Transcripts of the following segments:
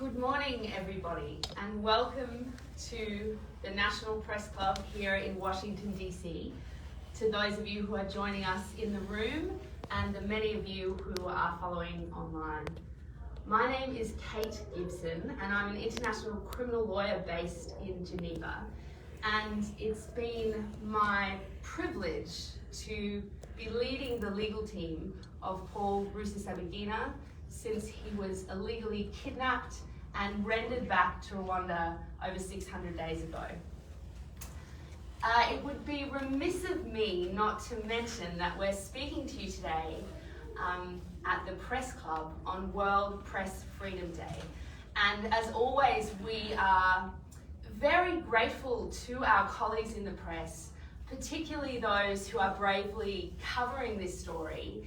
Good morning, everybody, and welcome to the National Press Club here in Washington, D.C. To those of you who are joining us in the room and the many of you who are following online. My name is Kate Gibson, and I'm an international criminal lawyer based in Geneva. And it's been my privilege to be leading the legal team of Paul Rusesabagina since he was illegally kidnapped and rendered back to Rwanda over 600 days ago. It would be remiss of me not to mention that we're speaking to you today at the Press Club on World Press Freedom Day. And as always, we are very grateful to our colleagues in the press, particularly those who are bravely covering this story,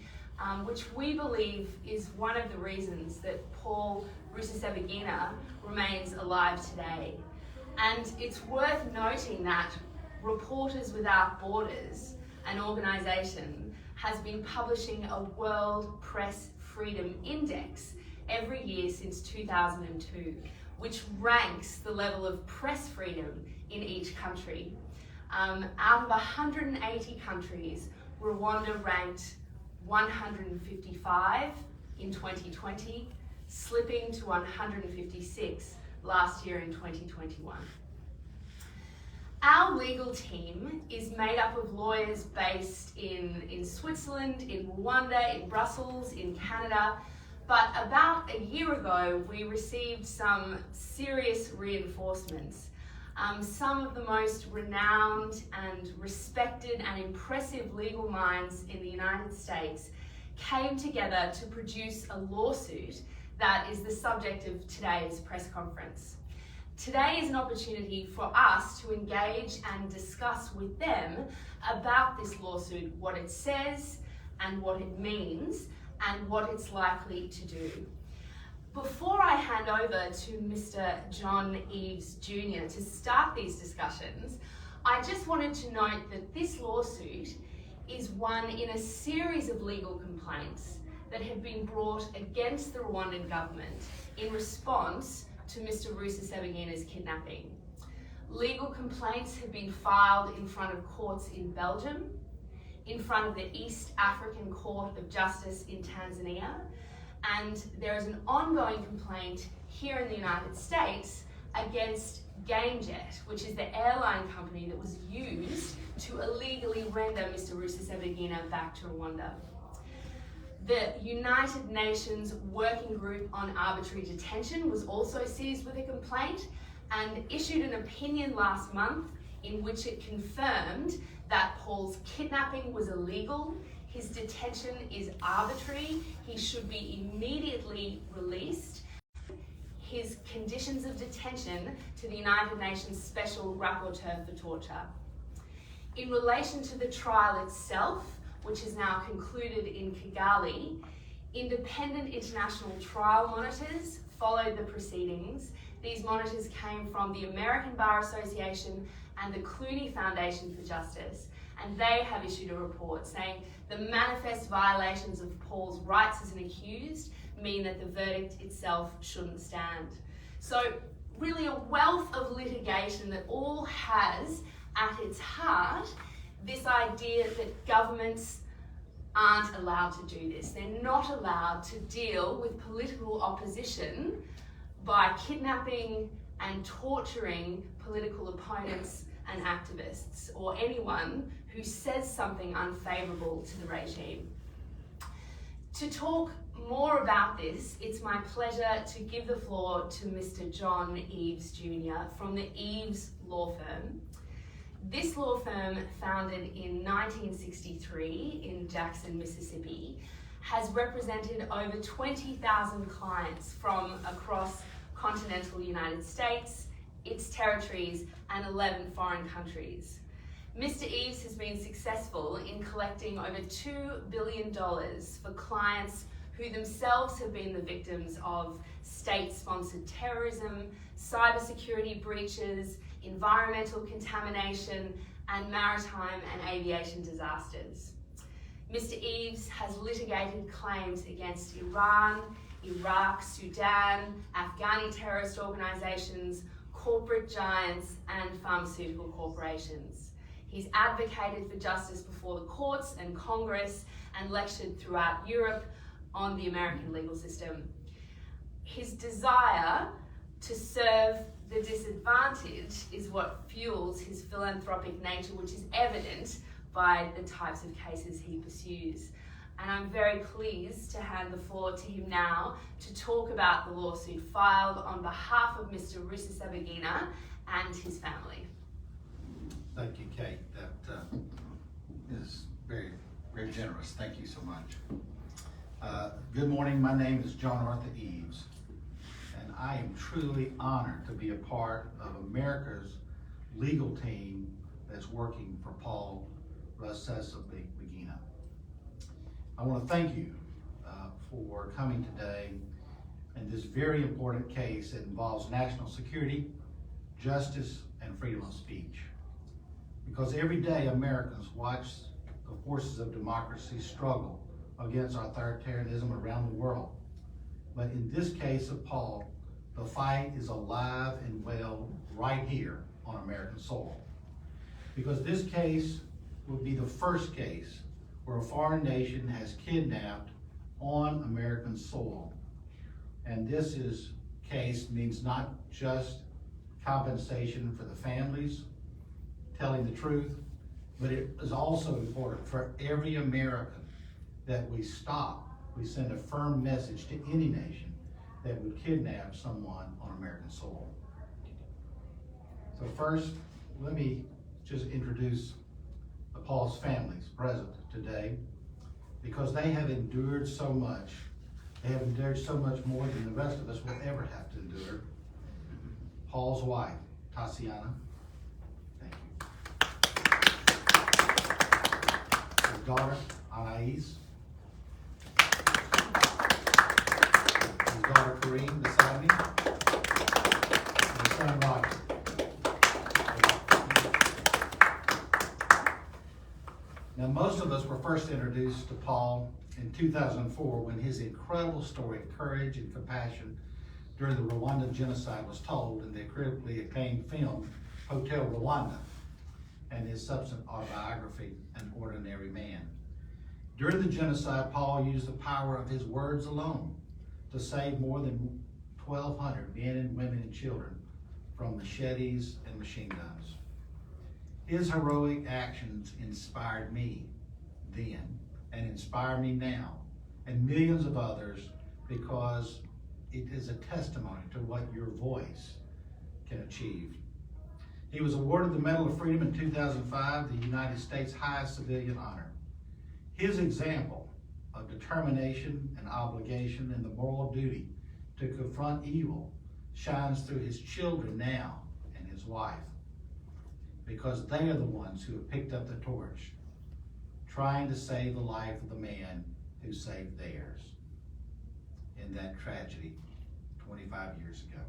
which we believe is one of the reasons that Paul Rusesabagina remains alive today. And it's worth noting that Reporters Without Borders, an organisation, has been publishing a World Press Freedom Index every year since 2002, which ranks the level of press freedom in each country. Out of 180 countries, Rwanda ranked 155 in 2020, slipping to 156 last year in 2021. Our legal team is made up of lawyers based in Switzerland, in Rwanda, in Brussels, in Canada, but about a year ago we received some serious reinforcements. Some of the most renowned and respected and impressive legal minds in the United States came together to produce a lawsuit that is the subject of today's press conference. Today is an opportunity for us to engage and discuss with them about this lawsuit, what it says and what it means and what it's likely to do. Before I hand over to Mr. John Eves Jr. to start these discussions, I just wanted to note that this lawsuit is one in a series of legal complaints that have been brought against the Rwandan government in response to Mr. Rusesabagina's kidnapping. Legal complaints have been filed in front of courts in Belgium, in front of the East African Court of Justice in Tanzania, and there is an ongoing complaint here in the United States against GameJet, which is the airline company that was used to illegally render Mr. Rusesabagina back to Rwanda. The United Nations Working Group on Arbitrary Detention was also seized with a complaint and issued an opinion last month in which it confirmed that Paul's kidnapping was illegal, his detention is arbitrary, he should be immediately released, his conditions of detention to the United Nations Special Rapporteur for Torture. In relation to the trial itself, which is now concluded in Kigali, independent international trial monitors followed the proceedings. These monitors came from the American Bar Association and the Clooney Foundation for Justice, and they have issued a report saying the manifest violations of Paul's rights as an accused mean that the verdict itself shouldn't stand. So really a wealth of litigation that all has at its heart this idea that governments aren't allowed to do this. They're not allowed to deal with political opposition by kidnapping and torturing political opponents and activists or anyone who says something unfavourable to the regime. To talk more about this, it's my pleasure to give the floor to Mr. John Eves Jr. from the Eves Law Firm. This law firm, founded in 1963 in Jackson, Mississippi, has represented over 20,000 clients from across continental United States, its territories, and 11 foreign countries. Mr. Eves has been successful in collecting over $2 billion for clients who themselves have been the victims of state-sponsored terrorism, cybersecurity breaches, environmental contamination, and maritime and aviation disasters. Mr. Eves has litigated claims against Iran, Iraq, Sudan, Afghani terrorist organisations, corporate giants and pharmaceutical corporations. He's advocated for justice before the courts and Congress and lectured throughout Europe on the American legal system. His desire to serve the disadvantaged is what fuels his philanthropic nature, which is evident by the types of cases he pursues. And I'm very pleased to hand the floor to him now to talk about the lawsuit filed on behalf of Mr. Rusesabagina and his family. Thank you, Kate. That is very, very generous. Thank you so much. Good morning. My name is John Arthur Eves, and I am truly honored to be a part of America's legal team that's working for Paul Rusesabagina. I want to thank you for coming today in this very important case that involves national security, justice, and freedom of speech. Because every day Americans watch the forces of democracy struggle against authoritarianism around the world. But in this case of Paul, the fight is alive and well right here on American soil. Because this case will be the first case where a foreign nation has kidnapped on American soil. And this case means not just compensation for the families, telling the truth, but it is also important for every American that we send a firm message to any nation that would kidnap someone on American soil. So first, let me just introduce Paul's families present today, because they have endured so much. They have endured so much more than the rest of us will ever have to endure. Paul's wife, Tatiana. Thank you. His daughter, Anais. His daughter, Kareem, beside me. And his son, Roger. Now, most of us were first introduced to Paul in 2004 when his incredible story of courage and compassion during the Rwandan genocide was told in the critically acclaimed film Hotel Rwanda, and his subsequent autobiography, An Ordinary Man. During the genocide, Paul used the power of his words alone to save more than 1,200 men and women and children from machetes and machine guns. His heroic actions inspired me then and inspire me now and millions of others, because it is a testimony to what your voice can achieve. He was awarded the Medal of Freedom in 2005, the United States' highest civilian honor. His example of determination and obligation and the moral duty to confront evil shines through his children now and his wife, because they are the ones who have picked up the torch, trying to save the life of the man who saved theirs in that tragedy 25 years ago.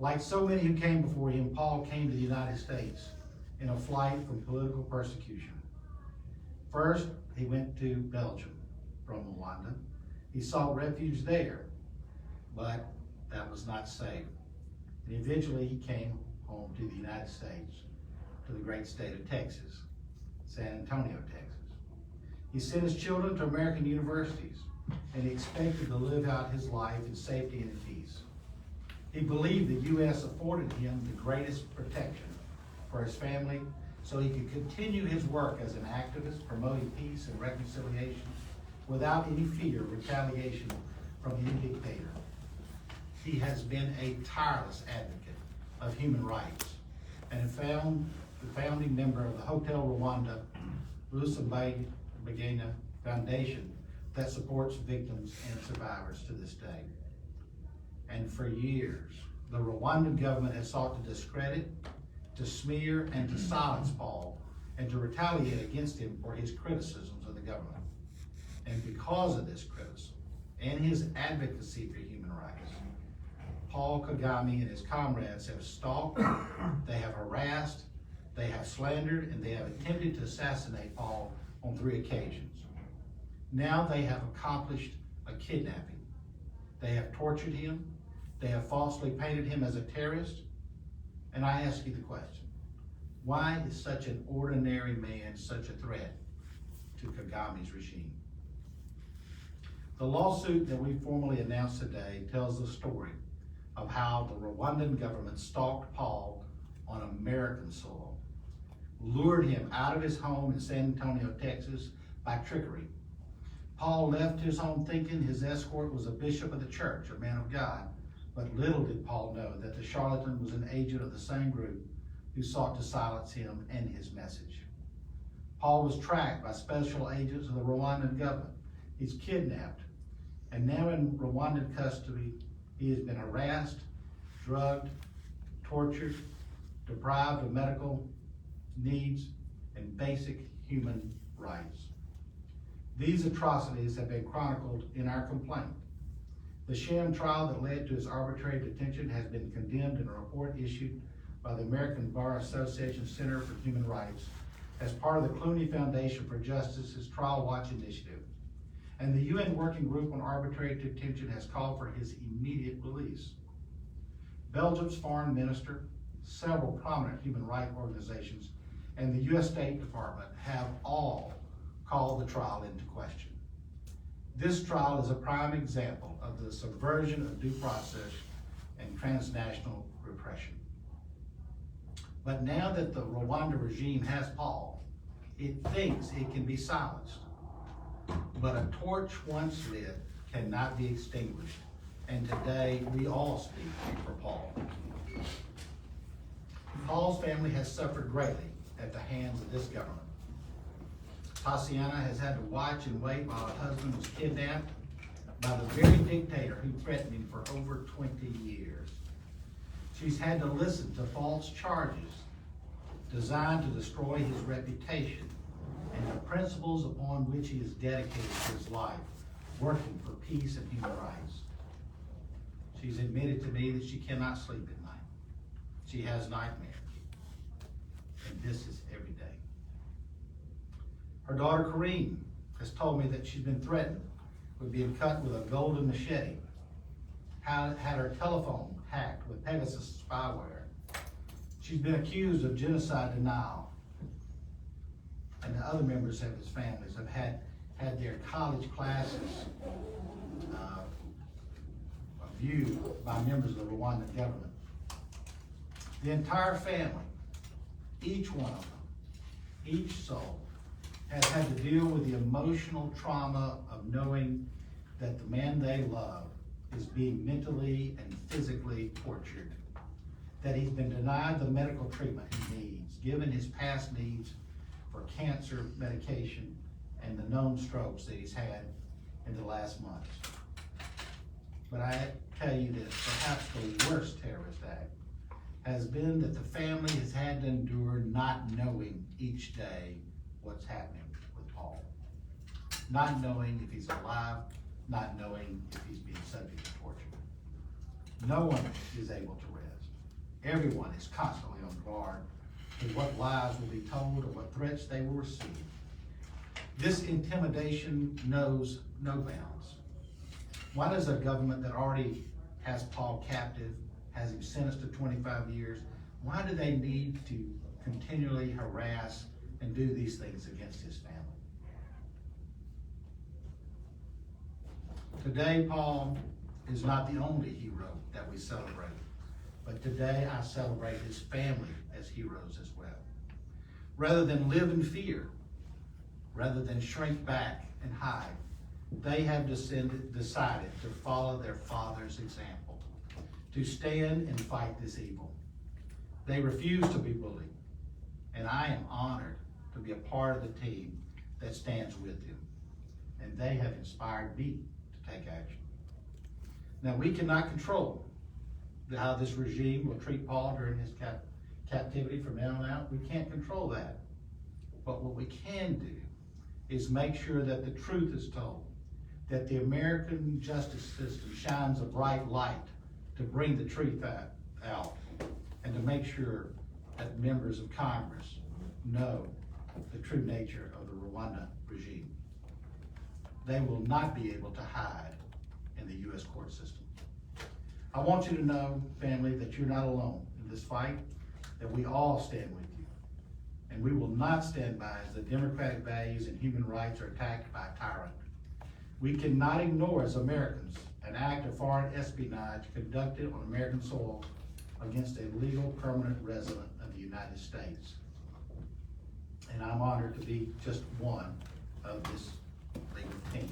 Like so many who came before him, Paul came to the United States in a flight from political persecution. First, he went to Belgium from Rwanda. He sought refuge there, but that was not safe. And eventually he came home to the United States, to the great state of Texas, San Antonio, Texas. He sent his children to American universities, and he expected to live out his life in safety and in peace. He believed the U.S. afforded him the greatest protection for his family, so he could continue his work as an activist promoting peace and reconciliation without any fear of retaliation from any dictator. He has been a tireless advocate of human rights and the founding member of the Hotel Rwanda Rusesabagina Foundation that supports victims and survivors to this day. And for years, the Rwandan government has sought to discredit, to smear, and to silence Paul, and to retaliate against him for his criticisms of the government. And because of this criticism and his advocacy for human rights, Paul Kagame and his comrades have stalked, they have harassed, they have slandered, and they have attempted to assassinate Paul on 3 occasions. Now they have accomplished a kidnapping They have tortured him. They have falsely painted him as a terrorist. And I ask you the question, why is such an ordinary man such a threat to Kagame's regime? The lawsuit that we formally announced today tells the story of how the Rwandan government stalked Paul on American soil, lured him out of his home in San Antonio, Texas by trickery. Paul left his home thinking his escort was a bishop of the church, a man of God, but little did Paul know that the charlatan was an agent of the same group who sought to silence him and his message. Paul was tracked by special agents of the Rwandan government. He's kidnapped, and now in Rwandan custody, he has been harassed, drugged, tortured, deprived of medical needs and basic human rights. These atrocities have been chronicled in our complaint. The sham trial that led to his arbitrary detention has been condemned in a report issued by the American Bar Association Center for Human Rights as part of the Clooney Foundation for Justice's Trial Watch Initiative. And the UN Working Group on Arbitrary Detention has called for his immediate release. Belgium's foreign minister, several prominent human rights organizations, and the U.S. State Department have all called the trial into question. This trial is a prime example of the subversion of due process and transnational repression. But now that the Rwanda regime has Paul, it thinks it can be silenced. But a torch once lit cannot be extinguished, and today we all speak for Paul. Paul's family has suffered greatly at the hands of this government. Tatiana has had to watch and wait while her husband was kidnapped by the very dictator who threatened him for over 20 years. She's had to listen to false charges designed to destroy his reputation and the principles upon which he has dedicated his life, working for peace and human rights. She's admitted to me that she cannot sleep at night. She has nightmares. And this is every day. Her daughter Karine has told me that she's been threatened with being cut with a golden machete, had her telephone hacked with Pegasus spyware. She's been accused of genocide denial. And the other members of his families have had their college classes viewed by members of the Rwandan government. The entire family, each one of them, each soul, has had to deal with the emotional trauma of knowing that the man they love is being mentally and physically tortured, that he's been denied the medical treatment he needs, given his past needs for cancer medication and the known strokes that he's had in the last months. But I tell you this, perhaps the worst terrorist act has been that the family has had to endure not knowing each day what's happening with Paul. Not knowing if he's alive, not knowing if he's being subject to torture. No one is able to rest. Everyone is constantly on guard with what lies will be told or what threats they will receive. This intimidation knows no bounds. Why does a government that already has Paul captive, has him sentenced to 25 years, why do they need to continually harass and do these things against his family? Today, Paul is not the only hero that we celebrate, but today I celebrate his family as heroes as well. Rather than live in fear, rather than shrink back and hide, they have decided to follow their father's example, to stand and fight this evil. They refuse to be bullied, and I am honored to be a part of the team that stands with them. And they have inspired me to take action. Now, we cannot control how this regime will treat Paul during his captivity from now on out. We can't control that. But what we can do is make sure that the truth is told, that the American justice system shines a bright light to bring the truth out, and to make sure that members of Congress know the true nature of the Rwanda regime. They will not be able to hide in the U.S. U.S. court system. I want you to know, family, that you're not alone in this fight, that we all stand with you. And we will not stand by as the democratic values and human rights are attacked by a tyrant. We cannot ignore as Americans an act of foreign espionage conducted on American soil against a legal permanent resident of the United States. And I'm honored to be just one of this legal team.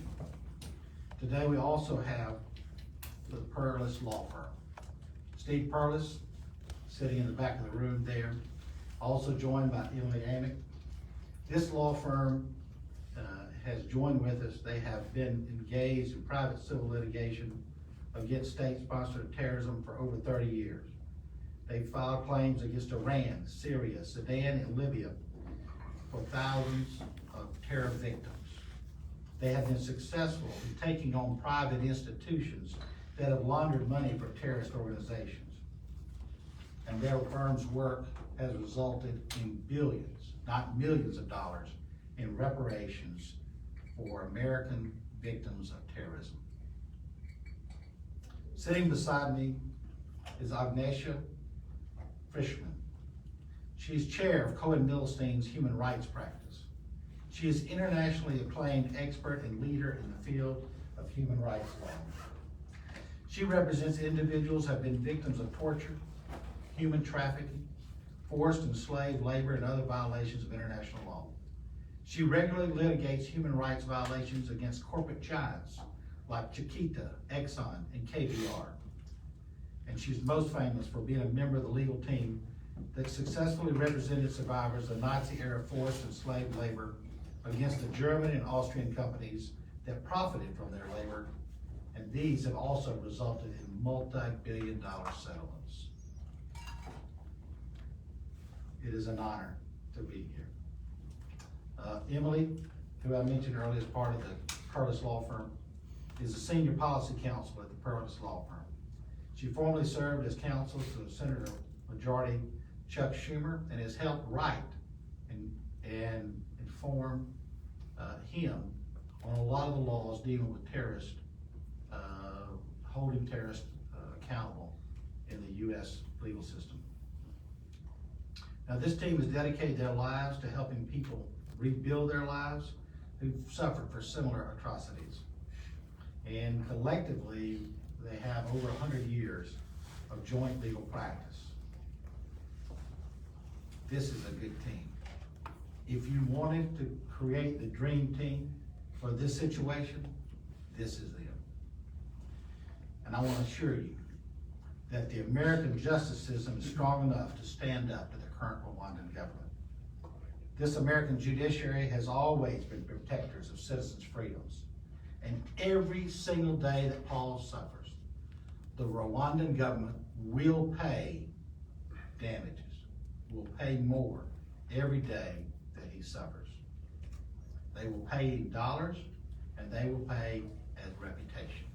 Today we also have the Perlis Law Firm. Steve Perlis, sitting in the back of the room there, also joined by Emily Amick. This law firm has joined with us. They have been engaged in private civil litigation against state-sponsored terrorism for over 30 years. They filed claims against Iran, Syria, Sudan, and Libya for thousands of terror victims. They have been successful in taking on private institutions that have laundered money for terrorist organizations. And their firm's work has resulted in billions, not millions of dollars, in reparations for American victims of terrorism. Sitting beside me is Agnesha Frischman. She's chair of Cohen Milstein's Human Rights Practice. She is internationally acclaimed expert and leader in the field of human rights law. She represents individuals who have been victims of torture, human trafficking, forced and slave labor, and other violations of international law. She regularly litigates human rights violations against corporate giants like Chiquita, Exxon, and KBR. And she's most famous for being a member of the legal team that successfully represented survivors of Nazi-era forced and slave labor against the German and Austrian companies that profited from their labor, and these have also resulted in multi-billion-dollar settlements. It is an honor to be here. Emily, who I mentioned earlier as part of the Perlis Law Firm, is a senior policy counsel at the Perlis Law Firm. She formerly served as counsel to Senator Majority Chuck Schumer and has helped write and inform him on a lot of the laws dealing with terrorists, holding terrorists accountable in the U.S. legal system. Now, this team has dedicated their lives to helping people rebuild their lives who've suffered for similar atrocities. And collectively, they have over 100 years of joint legal practice. This is a good team. If you wanted to create the dream team for this situation, this is them. And I want to assure you that the American justice system is strong enough to stand up to the current Rwandan government. This American judiciary has always been protectors of citizens' freedoms. And every single day that Paul suffers, the Rwandan government will pay damages, will pay more every day that he suffers. They will pay in dollars, and they will pay as reputation.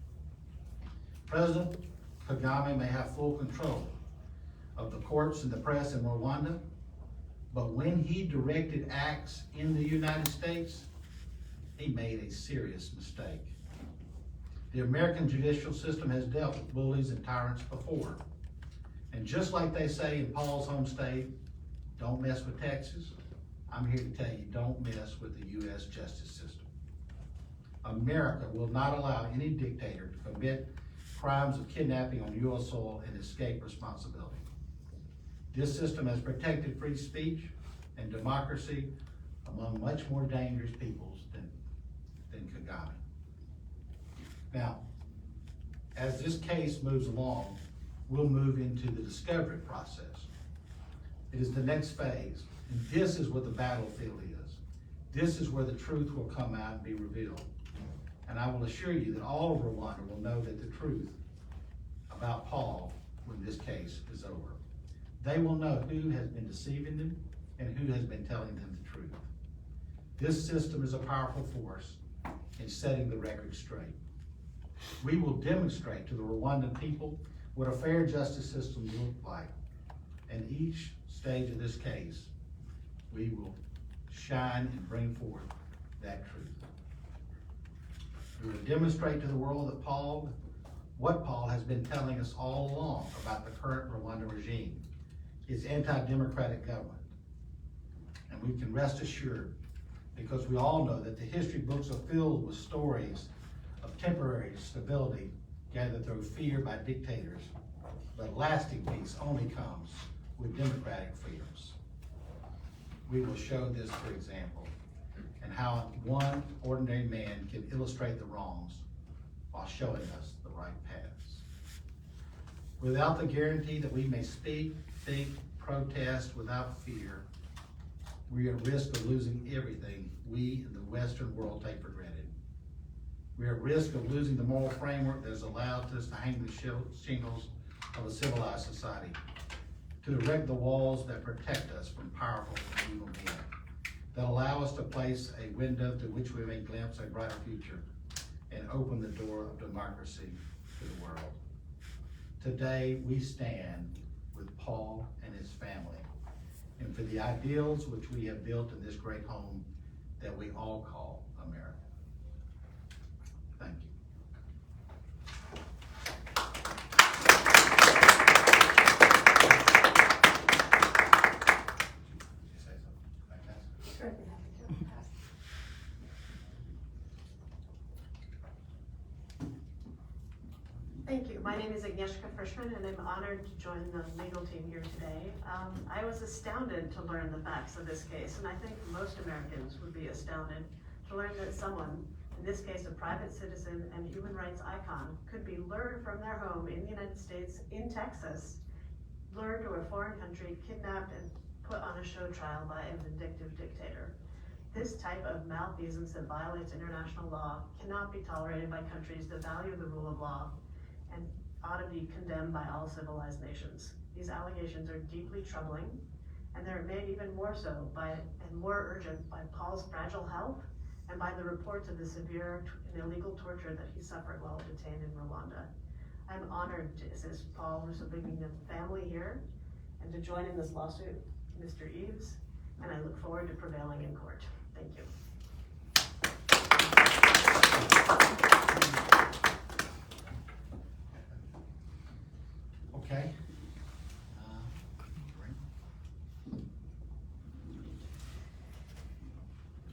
President Kagame may have full control of the courts and the press in Rwanda, but when he directed acts in the United States, he made a serious mistake. The American judicial system has dealt with bullies and tyrants before. And just like they say in Paul's home state, don't mess with Texas, I'm here to tell you, don't mess with the U.S. justice system. America will not allow any dictator to commit crimes of kidnapping on U.S. soil and escape responsibility. This system has protected free speech and democracy among much more dangerous peoples than Kagame. Now, as this case moves along, we'll move into the discovery process. It is the next phase, and this is what the battlefield is. This is where the truth will come out and be revealed. And I will assure you that all of Rwanda will know that the truth about Paul when this case is over. They will know who has been deceiving them and who has been telling them the truth. This system is a powerful force in setting the record straight. We will demonstrate to the Rwandan people what a fair justice system looks like. And each stage of this case, we will shine and bring forth that truth. We will demonstrate to the world that Paul what Paul has been telling us all along about the current Rwanda regime, its anti-democratic government. And we can rest assured, because we all know that the history books are filled with stories of temporary stability gathered through fear by dictators, but lasting peace only comes with democratic freedoms. We will show this, for example, and how one ordinary man can illustrate the wrongs while showing us the right paths. Without the guarantee that we may speak, think, protest without fear, we are at risk of losing everything we in the Western world take for granted. We are at risk of losing the moral framework that has allowed us to hang the shingles of a civilized society, to erect the walls that protect us from powerful and evil men, that allow us to place a window through which we may glimpse a brighter future and open the door of democracy to the world. Today, we stand with Paul and his family, and for the ideals which we have built in this great home that we all call America. Thank you. Thank you. My name is Agnieszka Frischman, and I'm honored to join the legal team here today. I was astounded to learn the facts of this case, and I think most Americans would be astounded to learn that someone, in this case a private citizen and human rights icon, could be lured from their home in the United States, in Texas, lured to a foreign country, kidnapped, and put on a show trial by a vindictive dictator. This type of malfeasance that violates international law cannot be tolerated by countries that value the rule of law and ought to be condemned by all civilized nations. These allegations are deeply troubling, and they're made even more so and more urgent by Paul's fragile health and by the reports of the severe and illegal torture that he suffered while detained in Rwanda. I'm honored to assist Paul Rusesabagina's family here and to join in this lawsuit, Mr. Eves, and I look forward to prevailing in court. Thank you. Okay.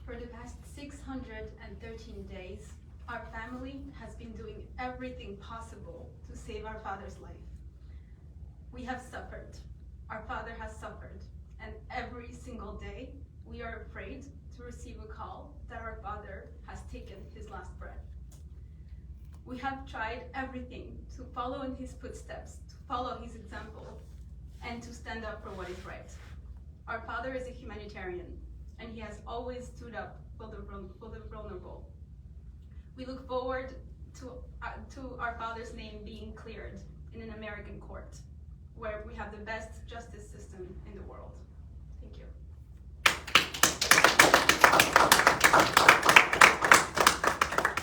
For the past 613 days, our family has been doing everything possible to save our father's life. We have suffered. Our father has suffered. And every single day, we are afraid to receive a call that our father has taken his last breath. We have tried everything to follow in his footsteps, to follow his example, and to stand up for what is right. Our father is a humanitarian, and he has always stood up for the vulnerable. We look forward to our father's name being cleared in an American court, where we have the best justice system in the world. Thank you.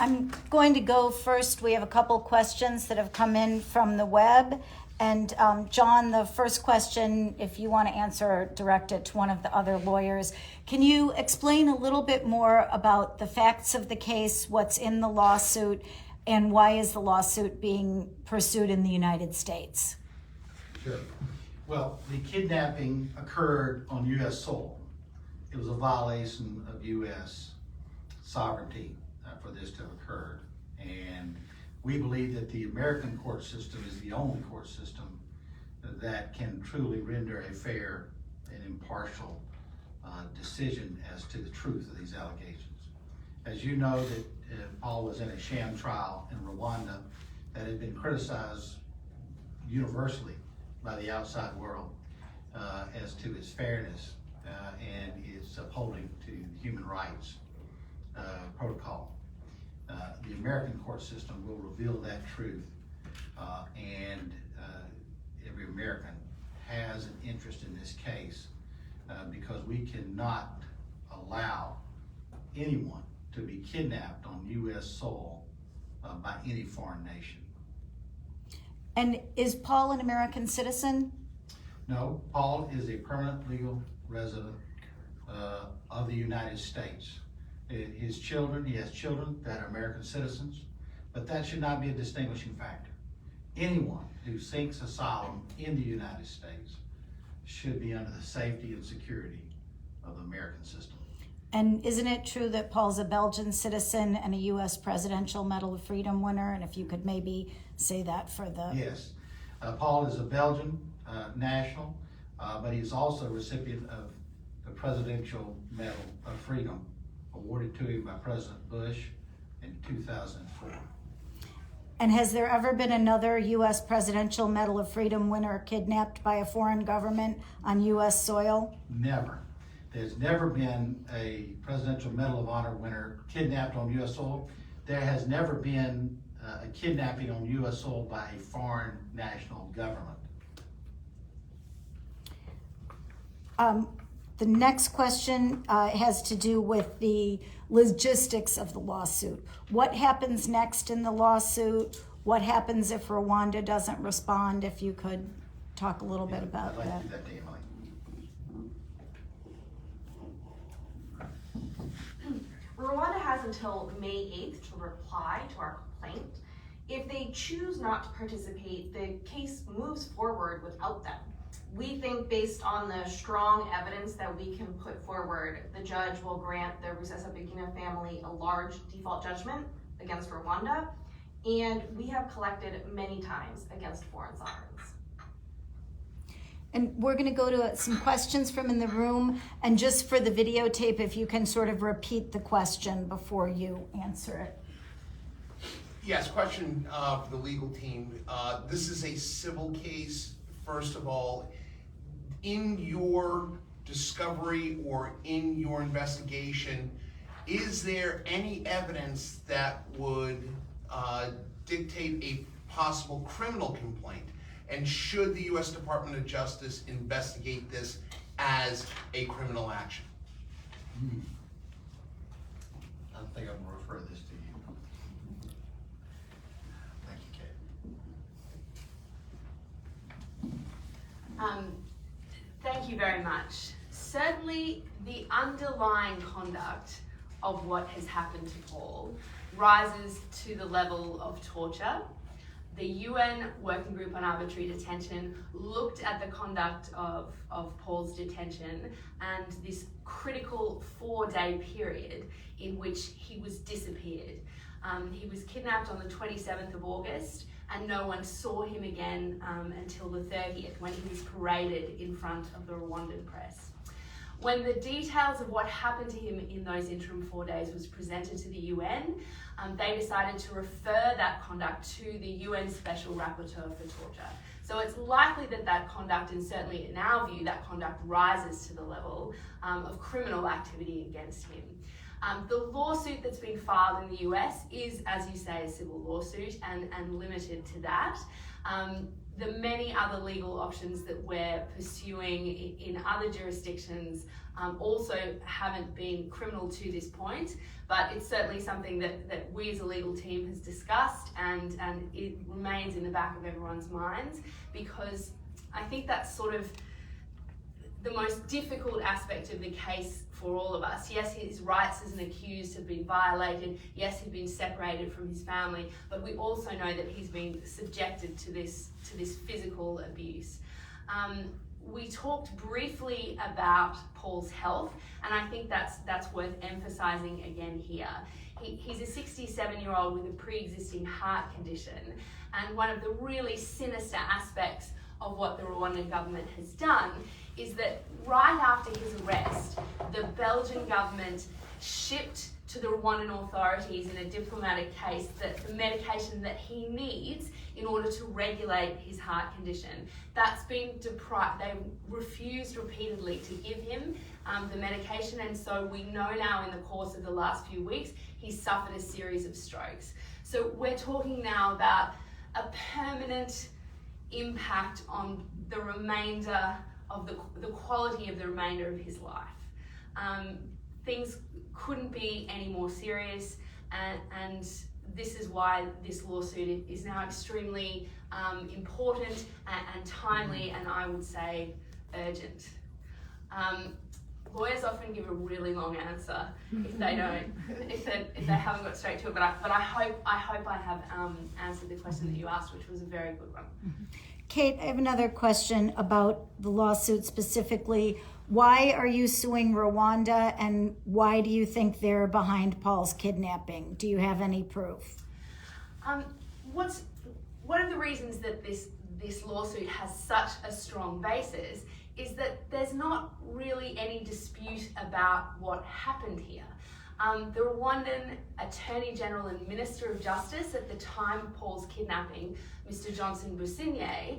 I'm going to go first. We have a couple questions that have come in from the web. And John, the first question, if you want to answer, direct it to one of the other lawyers. Can you explain a little bit more about the facts of the case, what's in the lawsuit, and why is the lawsuit being pursued in the United States? Sure. Well, the kidnapping occurred on U.S. soil. It was a violation of U.S. sovereignty for this to have occurred. And we believe that the American court system is the only court system that can truly render a fair and impartial decision as to the truth of these allegations. As you know, that Paul was in a sham trial in Rwanda that had been criticized universally by the outside world as to its fairness and its upholding to human rights protocol. The American court system will reveal that truth, and every American has an interest in this case because we cannot allow anyone to be kidnapped on U.S. soil by any foreign nation. And is Paul an American citizen? No, Paul is a permanent legal resident of the United States. He has children that are American citizens, but that should not be a distinguishing factor. anyone who seeks asylum in the United States should be under the safety and security of the American system. And isn't it true that Paul's a Belgian citizen and a U.S. Presidential Medal of Freedom winner? And if you could maybe say that for the... Yes. Paul is a Belgian national, but he's also a recipient of the Presidential Medal of Freedom awarded to him by President Bush in 2004. And has there ever been another U.S. Presidential Medal of Freedom winner kidnapped by a foreign government on U.S. soil? Never. There's never been a Presidential Medal of Honor winner kidnapped on U.S. soil. There has never been a kidnapping on U.S. soil by a foreign national government. The next question has to do with the logistics of the lawsuit. What happens next in the lawsuit? What happens if Rwanda doesn't respond? If you could talk a little bit about I'd like that. to do that to Emily. Rwanda has until May 8th to reply to our complaint. If they choose not to participate, the case moves forward without them. We think based on the strong evidence that we can put forward, the judge will grant the Rusesabagina family a large default judgment against Rwanda, and we have collected many times against foreign sovereigns. And we're going to go to some questions from in the room. And just for the videotape, if you can sort of repeat the question before you answer it. Yes, question for the legal team. This is a civil case. First of all, in your discovery or in your investigation, is there any evidence that would dictate a possible criminal complaint? And should the U.S. Department of Justice investigate this as a criminal action? I think I'm going to refer this to you. Thank you, Kate. Thank you very much. Certainly, the underlying conduct of what has happened to Paul rises to the level of torture. The UN Working Group on Arbitrary Detention looked at the conduct of Paul's detention and this critical 4-day period in which he was disappeared. He was kidnapped on the 27th of August and no one saw him again until the 30th when he was paraded in front of the Rwandan press. When the details of what happened to him in those interim 4 days was presented to the UN, they decided to refer that conduct to the UN Special Rapporteur for Torture. So it's likely that that conduct, and certainly in our view, that conduct rises to the level of criminal activity against him. The lawsuit that's been filed in the US is, as you say, a civil lawsuit and limited to that. The many other legal options that we're pursuing in other jurisdictions also haven't been criminal to this point, but it's certainly something that we as a legal team has discussed and it remains in the back of everyone's minds, because I think that's sort of the most difficult aspect of the case for all of us. Yes, his rights as an accused have been violated. Yes, he's been separated from his family, but we also know that he's been subjected to this physical abuse. We talked briefly about Paul's health, and I think that's worth emphasizing again here. He's a 67-year-old with a pre-existing heart condition, and one of the really sinister aspects of what the Rwandan government has done is that right after his arrest, the Belgian government shipped to the Rwandan authorities in a diplomatic case the medication that he needs in order to regulate his heart condition. That's been deprived. They refused repeatedly to give him the medication, and so we know now in the course of the last few weeks, he's suffered a series of strokes. So we're talking now about a permanent impact on the remainder of the quality of the remainder of his life. Things couldn't be any more serious, and this is why this lawsuit is now extremely important and timely, and I would say urgent. lawyers often give a really long answer if they don't, if they haven't got straight to it. But I hope I have answered the question that you asked, which was a very good one. Kate, I have another question about the lawsuit specifically. Why are you suing Rwanda, and why do you think they're behind Paul's kidnapping? Do you have any proof? One of the reasons that this lawsuit has such a strong basis is that there's not really any dispute about what happened here. The Rwandan Attorney General and Minister of Justice at the time of Paul's kidnapping, Mr. Johnson Businye,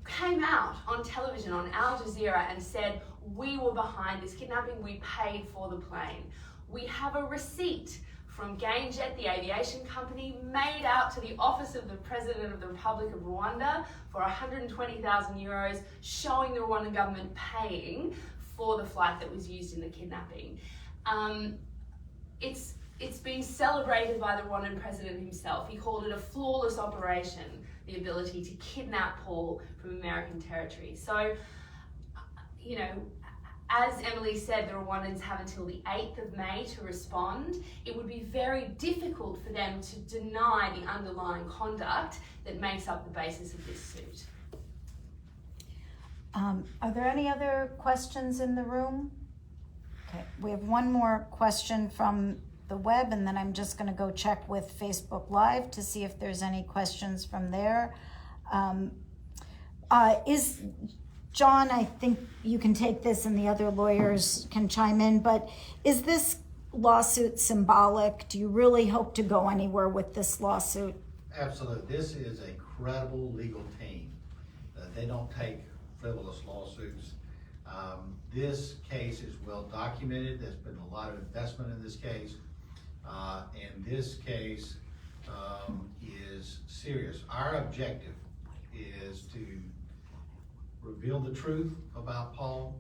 came out on television on Al Jazeera and said, we were behind this kidnapping, we paid for the plane. We have a receipt from Gainjet, the aviation company, made out to the office of the President of the Republic of Rwanda for 120,000 euros, showing the Rwandan government paying for the flight that was used in the kidnapping. It's been celebrated by the Rwandan president himself. He called it a flawless operation, the ability to kidnap Paul from American territory. So, you know, as Emily said, the Rwandans have until the 8th of May to respond. It would be very difficult for them to deny the underlying conduct that makes up the basis of this suit. Are there any other questions in the room? Okay, we have one more question from the web, and then I'm just going to go check with Facebook Live to see if there's any questions from there. John, I think you can take this and the other lawyers can chime in, but is this lawsuit symbolic? Do you really hope to go anywhere with this lawsuit? Absolutely. This is a credible legal team. They don't take frivolous lawsuits. This case is well documented. There's been a lot of investment in this case. And this case is serious. Our objective is to reveal the truth about Paul,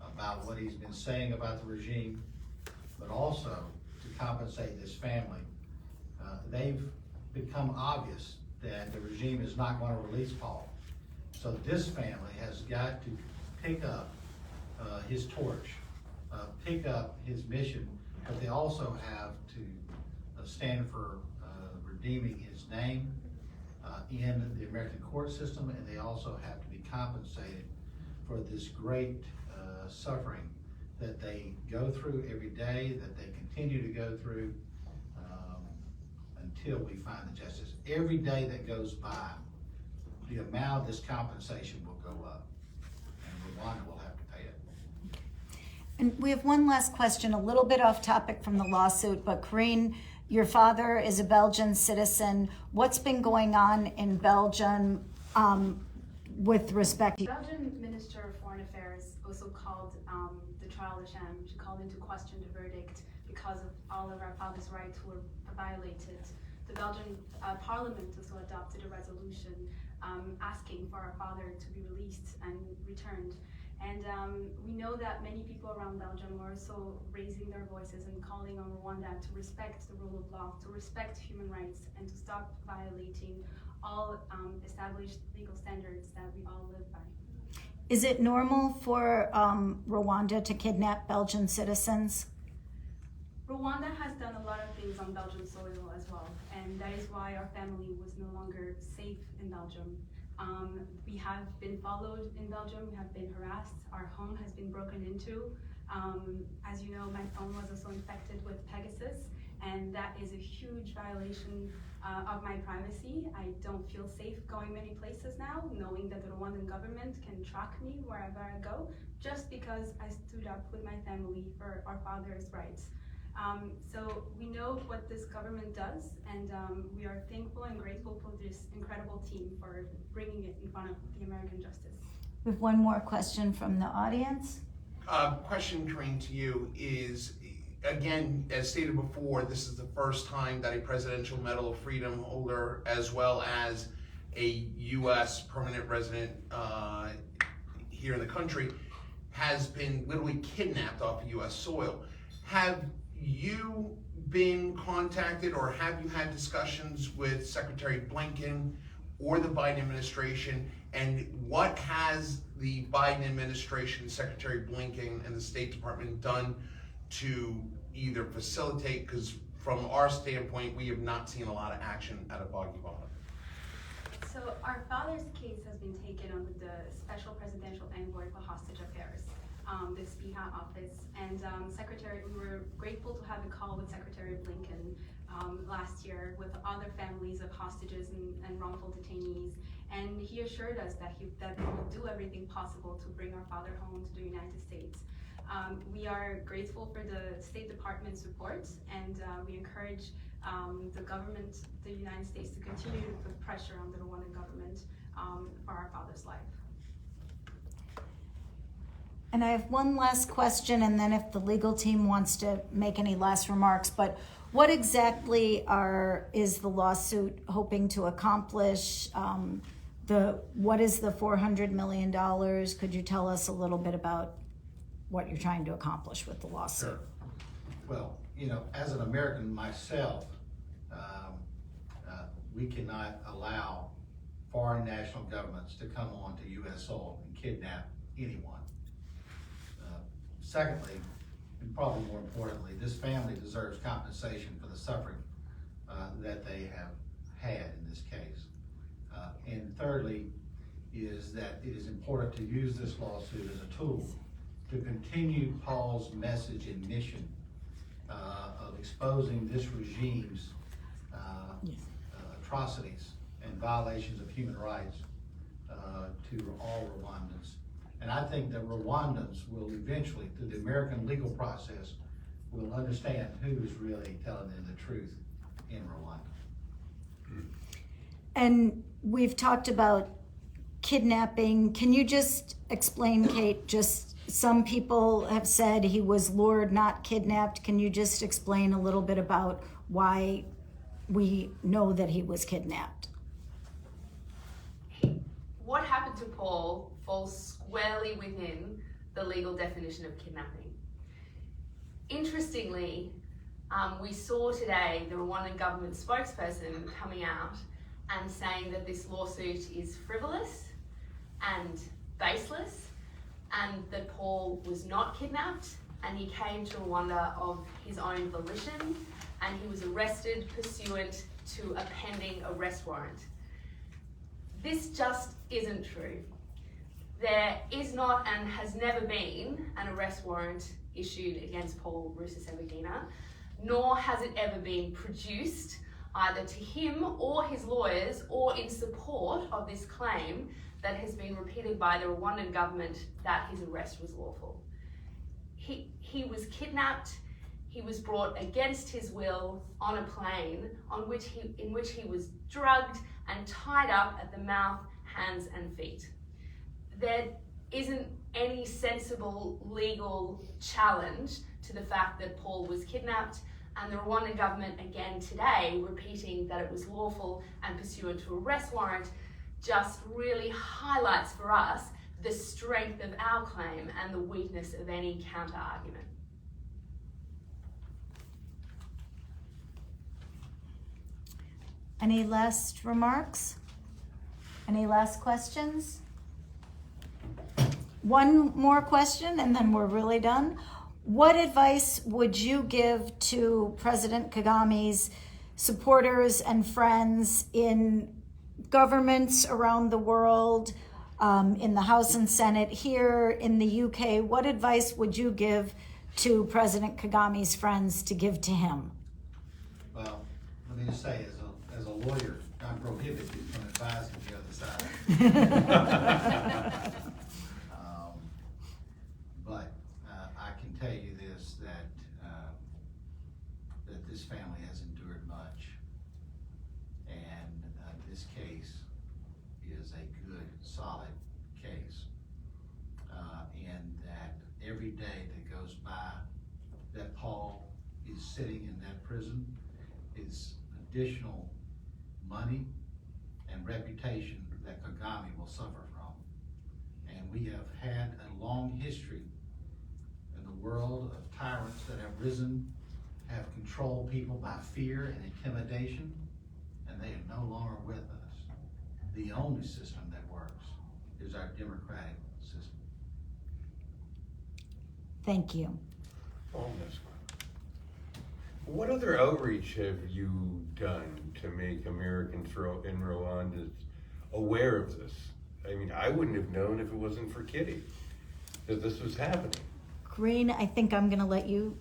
about what he's been saying about the regime, but also to compensate this family. They've become obvious that the regime is not going to release Paul. So this family has got to pick up his torch, pick up his mission, but they also have to stand for redeeming his name in the American court system, and they also have to be compensated for this great suffering that they go through every day, that they continue to go through until we find the justice. Every day that goes by, the amount of this compensation will go up, and Rwanda will have to pay it. And we have one last question, a little bit off topic from the lawsuit, but Corinne, your father is a Belgian citizen. What's been going on in Belgium with respect to... The Belgian Minister of Foreign Affairs also called the trial a sham. She called into question the verdict because of all of our father's rights were violated. The Belgian Parliament also adopted a resolution asking for our father to be released and returned. And we know that many people around Belgium are also raising their voices and calling on Rwanda to respect the rule of law, to respect human rights, and to stop violating all established legal standards that we all live by. Is it normal for Rwanda to kidnap Belgian citizens? Rwanda has done a lot of things on Belgian soil as well, and that is why our family was no longer safe in Belgium. We have been followed in Belgium, we have been harassed, our home has been broken into. As you know, my phone was also infected with Pegasus, and that is a huge violation of my privacy. I don't feel safe going many places now, knowing that the Rwandan government can track me wherever I go, just because I stood up with my family for our father's rights. So we know what this government does, and we are thankful and grateful for this incredible team for bringing it in front of the American justice. We have one more question from the audience. Question, Corinne, to you is, again, as stated before, this is the first time that a Presidential Medal of Freedom holder, as well as a U.S. permanent resident here in the country, has been literally kidnapped off of U.S. soil. Have you been contacted, or have you had discussions with Secretary Blinken or the Biden administration, and what has the Biden administration, Secretary Blinken and the State Department done to either facilitate, because from our standpoint, we have not seen a lot of action out of Boggy Bottom. So our father's case has been taken on with the Special Presidential Envoy for Hostage Affairs, the SPIHA office. And we were grateful to have a call with Secretary Blinken last year with other families of hostages and wrongful detainees. And he assured us that they will do everything possible to bring our father home to the United States. We are grateful for the State Department's support, and we encourage the government, the United States, to continue to put pressure on the Rwandan government for our father's life. And I have one last question, and then if the legal team wants to make any last remarks, but what exactly is the lawsuit hoping to accomplish? What is the $400 million? Could you tell us a little bit about what you're trying to accomplish with the lawsuit? Sure. Well, as an American myself, we cannot allow foreign national governments to come onto U.S. soil and kidnap anyone. Secondly, and probably more importantly, this family deserves compensation for the suffering that they have had in this case. And thirdly, is that it is important to use this lawsuit as a tool to continue Paul's message and mission of exposing this regime's atrocities and violations of human rights to all Rwandans. And I think that Rwandans will eventually, through the American legal process, will understand who is really telling them the truth in Rwanda. And we've talked about kidnapping. Can you just explain, Kate, just some people have said he was lured, not kidnapped. Can you just explain a little bit about why we know that he was kidnapped? What happened to Paul falls squarely within the legal definition of kidnapping. Interestingly, we saw today the Rwandan government spokesperson coming out and saying that this lawsuit is frivolous and baseless, and that Paul was not kidnapped, and he came to Rwanda of his own volition, and he was arrested pursuant to a pending arrest warrant. This just isn't true. There is not and has never been an arrest warrant issued against Paul Rusesabagina, nor has it ever been produced either to him or his lawyers or in support of this claim that has been repeated by the Rwandan government that his arrest was lawful. He was kidnapped. He was brought against his will on a plane in which he was drugged and tied up at the mouth, hands and feet. There isn't any sensible legal challenge to the fact that Paul was kidnapped, and the Rwandan government again today repeating that it was lawful and pursuant to arrest warrant just really highlights for us the strength of our claim and the weakness of any counter argument. Any last remarks? Any last questions? One more question and then we're really done. What advice would you give to President Kagame's supporters and friends in governments around the world, in the House and Senate, here in the UK? What advice would you give to President Kagame's friends to give to him? Well, let me just say, as a lawyer, I'm prohibited from advising the other side. But I can tell you this, that this family has endured much, and this case is a good, solid case, and that every day that goes by that Paul is sitting in that prison is additional money and reputation that Kagame will suffer from. And we have had a long history in the world of tyrants that have risen, have controlled people by fear and intimidation, and they are no longer with us. the only system that works is our democratic system. Thank you. On this one. What other outreach have you done to make Americans in Rwanda aware of this? I mean, I wouldn't have known if it wasn't for Kitty that this was happening. Green, I think I'm going to let you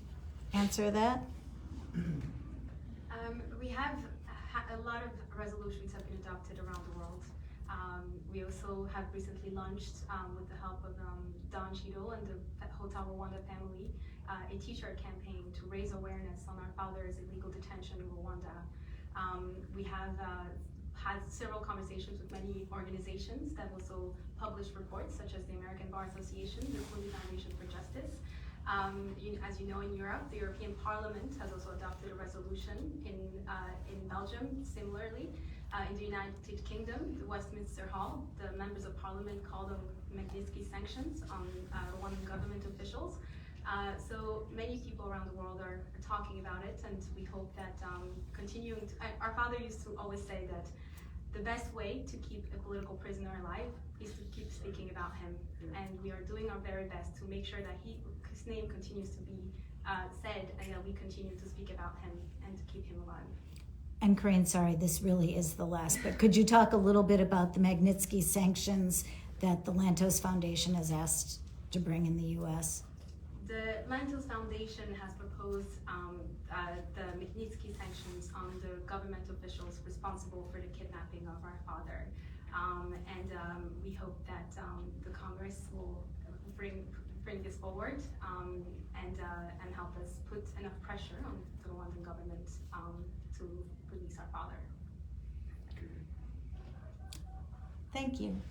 answer that. We have a lot of resolutions have been adopted around the world. We also have recently launched, with the help of Don Cheadle and the Hotel Rwanda family, a t-shirt campaign to raise awareness on our father's illegal detention in Rwanda. We have had several conversations with many organizations that also publish reports, such as the American Bar Association, the Kony Foundation for Justice. As you know, in Europe, the European Parliament has also adopted a resolution. In Belgium, similarly. In the United Kingdom, the Westminster Hall, the members of Parliament call them Magnitsky sanctions on Rwandan government officials. So many people around the world are talking about it, and we hope that continuing to, our father used to always say that the best way to keep a political prisoner alive is to keep speaking about him. And we are doing our very best to make sure that his name continues to be said, and that we continue to speak about him and to keep him alive. And Corinne, sorry, this really is the last, but could you talk a little bit about the Magnitsky sanctions that the Lantos Foundation has asked to bring in the U.S.? The Lantos Foundation has proposed the Magnitsky sanctions on the government officials responsible for the kidnapping of our father. We hope that the Congress will bring this forward and help us put enough pressure on the Rwandan government to release our father. Thank you.